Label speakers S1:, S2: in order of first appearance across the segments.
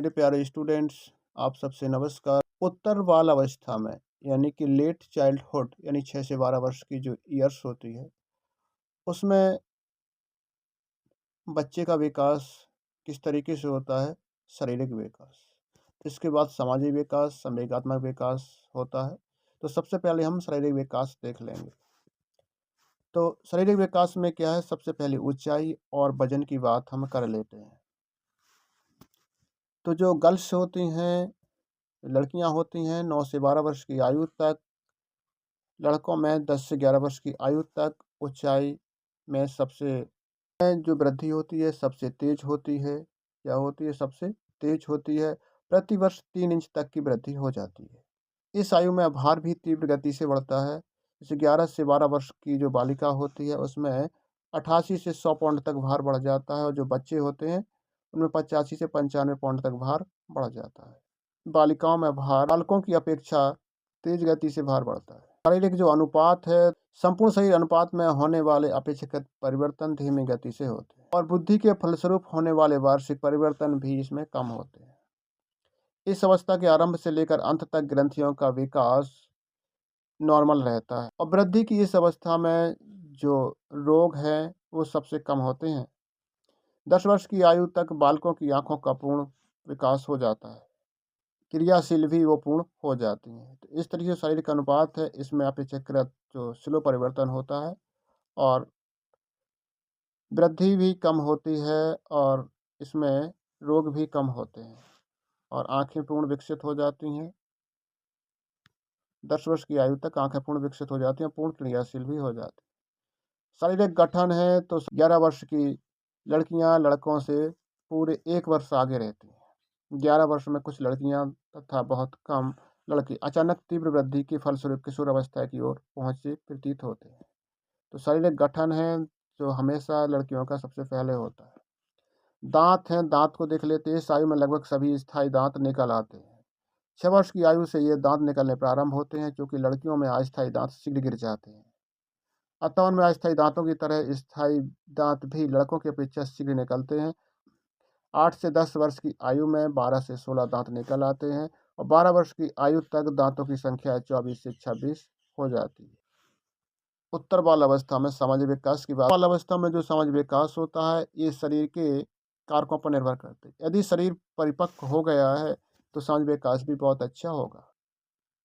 S1: मेरे प्यारे स्टूडेंट्स, आप सबसे नमस्कार। उत्तर बाल अवस्था में यानी कि लेट चाइल्डहुड यानी 6 से 12 वर्ष की जो ईयर्स होती है, उसमें बच्चे का विकास किस तरीके से होता है? शारीरिक विकास। इसके बाद सामाजिक विकास, संवेगात्मक विकास होता है। तो सबसे पहले हम शारीरिक विकास देख लेंगे। तो शारीरिक विकास में क्या है? सबसे पहले ऊंचाई और वजन की बात हम कर लेते हैं। तो जो गर्ल्स होती हैं, लड़कियां होती हैं 9 से 12 वर्ष की आयु तक, लड़कों में 10 से 11 वर्ष की आयु तक ऊंचाई में सबसे जो वृद्धि होती है सबसे तेज होती है। क्या होती है? सबसे तेज होती है। प्रति वर्ष 3 इंच तक की वृद्धि हो जाती है। इस आयु में भार भी तीव्र गति से बढ़ता है। जैसे 11 से 12 वर्ष की जो बालिका होती है उसमें 88 से 100 पाउंड तक भार बढ़ जाता है और जो बच्चे होते हैं उनमें 85 से 95 पाउंड तक भार बढ़ जाता है। बालिकाओं में भार बालकों की अपेक्षा तेज गति से भार बढ़ता है। शारीरिक जो अनुपात है, संपूर्ण शरीर अनुपात में होने वाले अपेक्षाकृत परिवर्तन धीमी गति से होते हैं और बुद्धि के फलस्वरूप होने वाले वार्षिक परिवर्तन भी इसमें कम होते हैं। इस अवस्था के आरंभ से लेकर अंत तक ग्रंथियों का विकास नॉर्मल रहता है और वृद्धि की इस अवस्था में जो रोग हैं वो सबसे कम होते हैं। 10 वर्ष की आयु तक बालकों की आंखों का पूर्ण विकास हो जाता है। क्रियाशील भी वो पूर्ण हो जाती हैं। तो इस तरीके से शारीरिक अनुपात है, इसमें अपेक्षाकृत जो स्लो परिवर्तन होता है और वृद्धि भी कम होती है और इसमें रोग भी कम होते हैं और आँखें पूर्ण विकसित हो जाती हैं। 10 वर्ष की आयु तक आँखें पूर्ण विकसित हो जाती हैं, पूर्ण क्रियाशील भी हो जाती हैं। शारीरिक गठन है तो 11 वर्ष की लड़कियां लड़कों से पूरे 1 वर्ष आगे रहती हैं। 11 वर्ष में कुछ लड़कियां तथा बहुत कम लड़के अचानक तीव्र वृद्धि के फलस्वरूप किशोर अवस्था की ओर पहुँचे प्रतीत होते हैं। तो शारीरिक गठन है जो हमेशा लड़कियों का सबसे पहले होता है। दांत हैं, दांत को देख लेते हैं। इस आयु में लगभग सभी स्थायी दांत निकल आते हैं। 6 वर्ष की आयु से ये दांत निकलने प्रारंभ होते हैं, क्योंकि लड़कियों में अस्थायी दांत शीघ्र गिर जाते हैं। अतः उनमें अस्थायी दांतों की तरह स्थायी दांत भी लड़कों की अपेक्षा शीघ्र निकलते हैं। 8 से 10 वर्ष की आयु में 12 से 16 दांत निकल आते हैं और 12 वर्ष की आयु तक दांतों की संख्या 24 से 26 हो जाती है। उत्तर बाल अवस्था में सामाजिक विकास की बात। बाल अवस्था में जो सामाजिक विकास होता है ये शरीर के कारकों पर निर्भर करते हैं। यदि शरीर परिपक्व हो गया है तो सामाजिक विकास भी बहुत अच्छा होगा।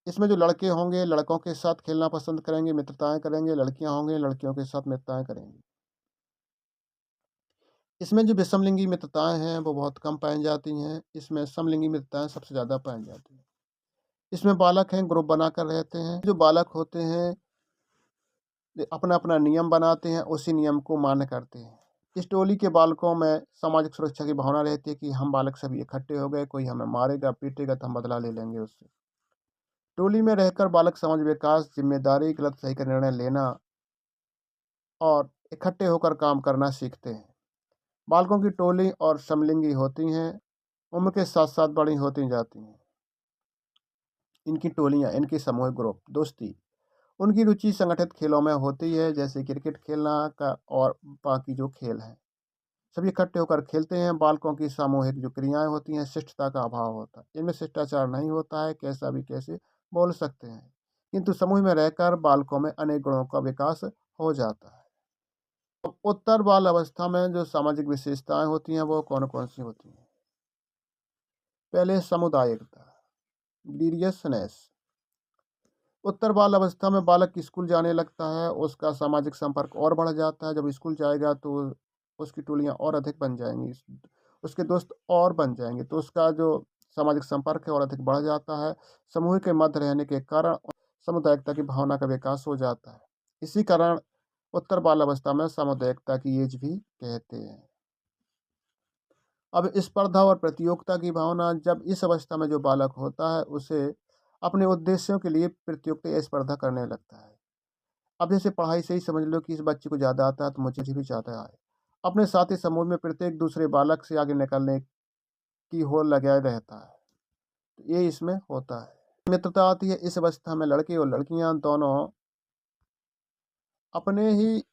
S1: इसमें जो लड़के होंगे लड़कों के साथ खेलना पसंद करेंगे, मित्रताएं करेंगे। लड़कियां होंगी लड़कियों के साथ मित्रताएं करेंगी। इसमें जो विषमलिंगी मित्रताएं हैं वो बहुत कम पाई जाती हैं। इसमें समलिंगी मित्रताएं सबसे ज़्यादा पाई जाती हैं। इसमें बालक हैं ग्रुप बनाकर रहते हैं। जो बालक होते हैं अपना अपना नियम बनाते हैं, उसी नियम को मान्य करते हैं। इस टोली के बालकों में सामाजिक सुरक्षा की भावना रहती है कि हम बालक सभी इकट्ठे हो गए, कोई हमें मारेगा पीटेगा तो हम बदला ले लेंगे उससे। टोली में रहकर बालक समाज विकास, जिम्मेदारी, गलत सही का निर्णय लेना और इकट्ठे होकर काम करना सीखते हैं। बालकों की टोली और समलिंगी होती हैं, उम्र के साथ साथ बड़ी होती जाती हैं। इनकी टोलियाँ, इनके समूह ग्रुप दोस्ती, उनकी रुचि संगठित खेलों में होती है, जैसे क्रिकेट खेलना का और बाकी जो खेल हैं सभी इकट्ठे होकर खेलते हैं। बालकों की सामूहिक जो क्रियाएं होती हैं शिष्टता का अभाव होता है, इनमें शिष्टाचार नहीं होता है। कैसा भी कैसे बोल सकते हैं, किंतु समूह में रहकर बालकों में अनेक गुणों का विकास हो जाता है। अब उत्तर बाल अवस्था में जो सामाजिक विशेषताएं होती हैं वो कौन कौन सी होती हैं? पहले सामुदायिकता, ग्रीडियसनेस। उत्तर बाल अवस्था में बालक स्कूल जाने लगता है, उसका सामाजिक संपर्क और बढ़ जाता है। जब स्कूल जाएगा तो उसकी टोलियाँ और अधिक बन जाएंगी, उसके दोस्त और बन जाएंगे, तो उसका जो सामाजिक संपर्क है और अधिक बढ़ जाता है। समूह के मध्य रहने के कारण सामुदायिकता की भावना का विकास हो जाता है। इसी कारण उत्तर बाल अवस्था में सामुदायिकता की एज भी कहते हैं। अब स्पर्धा और प्रतियोगिता की भावना, जब इस अवस्था में जो बालक होता है उसे अपने उद्देश्यों के लिए प्रतियोगिता या स्पर्धा करने लगता है। अब जैसे पढ़ाई से ही समझ लो कि इस बच्चे को ज़्यादा आता है तो मुझे भी ज़्यादा आए। अपने साथी समूह में प्रत्येक दूसरे बालक से आगे निकलने की होड़ लगा रहता है। तो ये इसमें होता है। मित्रता आती है, इस अवस्था में लड़के और लड़कियां दोनों अपने ही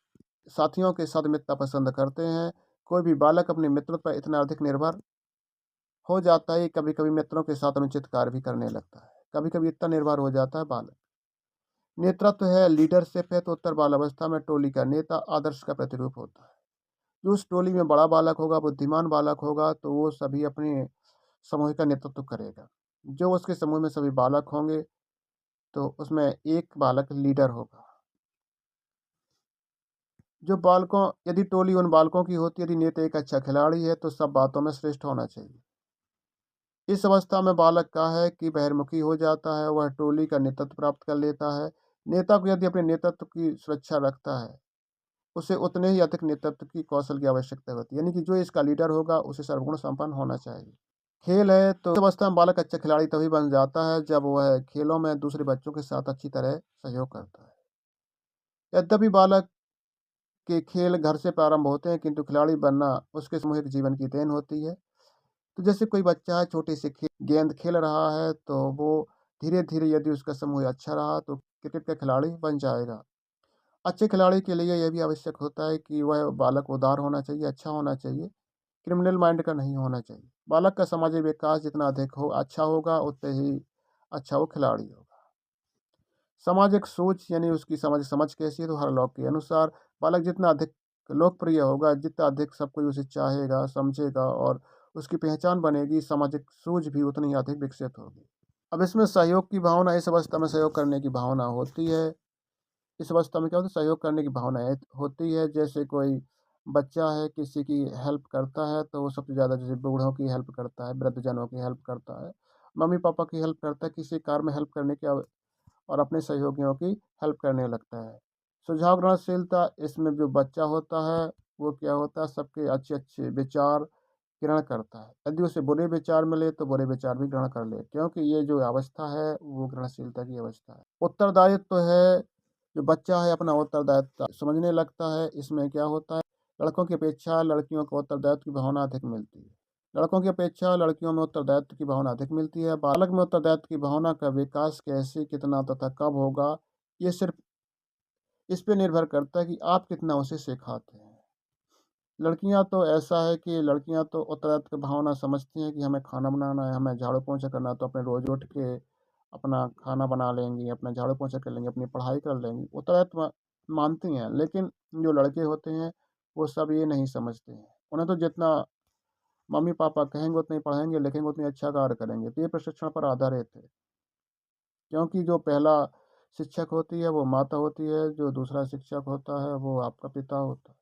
S1: साथियों के साथ मित्रता पसंद करते हैं। कोई भी बालक अपने मित्र पर इतना अधिक निर्भर हो जाता है, कभी-कभी मित्रों के साथ अनुचित कार्य भी करने लगता है। कभी-कभी इतना निर्भर हो जाता है बालक। नेतृत्व है, लीडरशिप है, तो उत्तर बाल्यावस्था में टोली का नेता आदर्श का प्रतिरूप होता है। जो उस टोली में बड़ा बालक होगा, बुद्धिमान बालक होगा, तो वो सभी अपने समूह का नेतृत्व करेगा। जो उसके समूह में सभी बालक होंगे, तो उसमें एक बालक लीडर होगा। जो बालकों यदि टोली उन बालकों की होती है, यदि नेता एक अच्छा खिलाड़ी है, तो सब बातों में श्रेष्ठ होना चाहिए। इस अवस्था में बालक का है कि बहिर्मुखी हो जाता है, वह टोली का नेतृत्व प्राप्त कर लेता है। नेता को यदि अपने नेतृत्व की सुरक्षा रखता है, उसे उतने ही अधिक नेतृत्व की कौशल की आवश्यकता होती है, यानी कि जो इसका लीडर होगा, उसे सर्वगुण संपन्न होना चाहिए। खेल है, तो इस अवस्था में बालक अच्छा खिलाड़ी तभी बन जाता है, जब वह खेलों में दूसरे बच्चों के साथ अच्छी तरह सहयोग करता है। यद्यपि बालक के खेल घर से प्रारंभ होते हैं, किंतु खिलाड़ी बनना उसके सामूहिक जीवन की देन होती है। तो जैसे कोई बच्चा है, छोटे से गेंद खेल रहा है, तो वो धीरे-धीरे यदि उसका समूह अच्छा रहा, तो क्रिकेट का खिलाड़ी बन जाएगा। अच्छे खिलाड़ी के लिए यह भी आवश्यक होता है कि वह बालक उदार होना चाहिए, अच्छा होना चाहिए, क्रिमिनल माइंड का नहीं होना चाहिए। बालक का सामाजिक विकास जितना अधिक हो अच्छा होगा, उतने ही अच्छा वो खिलाड़ी होगा। सामाजिक सोच यानी उसकी सामाजिक समझ कैसी है, तो हर लोग के अनुसार बालक जितना अधिक लोकप्रिय होगा, जितना अधिक सब कोई उसे चाहेगा, समझेगा और उसकी पहचान बनेगी, सामाजिक सूझ भी उतनी ही अधिक विकसित होगी। अब इसमें सहयोग की भावना, इस अवस्था में सहयोग करने की भावना होती है। इस अवस्था में क्या होता है, सहयोग करने की भावना होती है। जैसे कोई बच्चा है, किसी की हेल्प करता है, तो वो सबसे ज़्यादा जैसे बूढ़ों की हेल्प करता है, वृद्धजनों की हेल्प करता है, मम्मी-पापा की हेल्प करता है, किसी कार्य में हेल्प करने की और अपने सहयोगियों की हेल्प करने लगता है। सुझाव ग्रहणशीलता, इसमें जो बच्चा होता है, वो क्या होता है, सबके अच्छे-अच्छे विचार ग्रहण करता है। यदि उसे बुरे विचार मिले, तो बुरे विचार भी ग्रहण कर ले, क्योंकि ये जो अवस्था है, वो ग्रहणशीलता की अवस्था है। उत्तरदायित्व है, जो बच्चा है अपना उत्तरदायित्व समझने लगता है। इसमें क्या होता है, लड़कों की अपेक्षा लड़कियों को उत्तरदायित्व की भावना अधिक मिलती है। लड़कों की अपेक्षा लड़कियों में उत्तरदायित्व की भावना अधिक मिलती है। बालक में उत्तरदायित्व की भावना का विकास कैसे, कितना तथा कब होगा, ये सिर्फ इस पे निर्भर करता है कि आप कितना उसे सिखाते हैं। लड़कियां तो ऐसा है कि लड़कियां तो उत्तरदायित्व की भावना समझती हैं कि हमें खाना बनाना है, हमें झाड़ू पोंछा करना है, तो अपने रोज उठ के अपना खाना बना लेंगी, अपना झाड़ू पोंछा कर लेंगी, अपनी पढ़ाई कर लेंगी, उत्तरदायित्व मानती हैं। लेकिन जो लड़के होते हैं, वो सब ये नहीं समझते हैं। उन्हें तो जितना मम्मी-पापा कहेंगे उतना ही पढ़ाएँगे, लिखेंगे, उतनी अच्छा कार्य करेंगे। तो ये प्रशिक्षण पर आधारित है, क्योंकि जो पहला शिक्षक होती है, वो माता होती है, जो दूसरा शिक्षक होता है, वो आपका पिता होता है।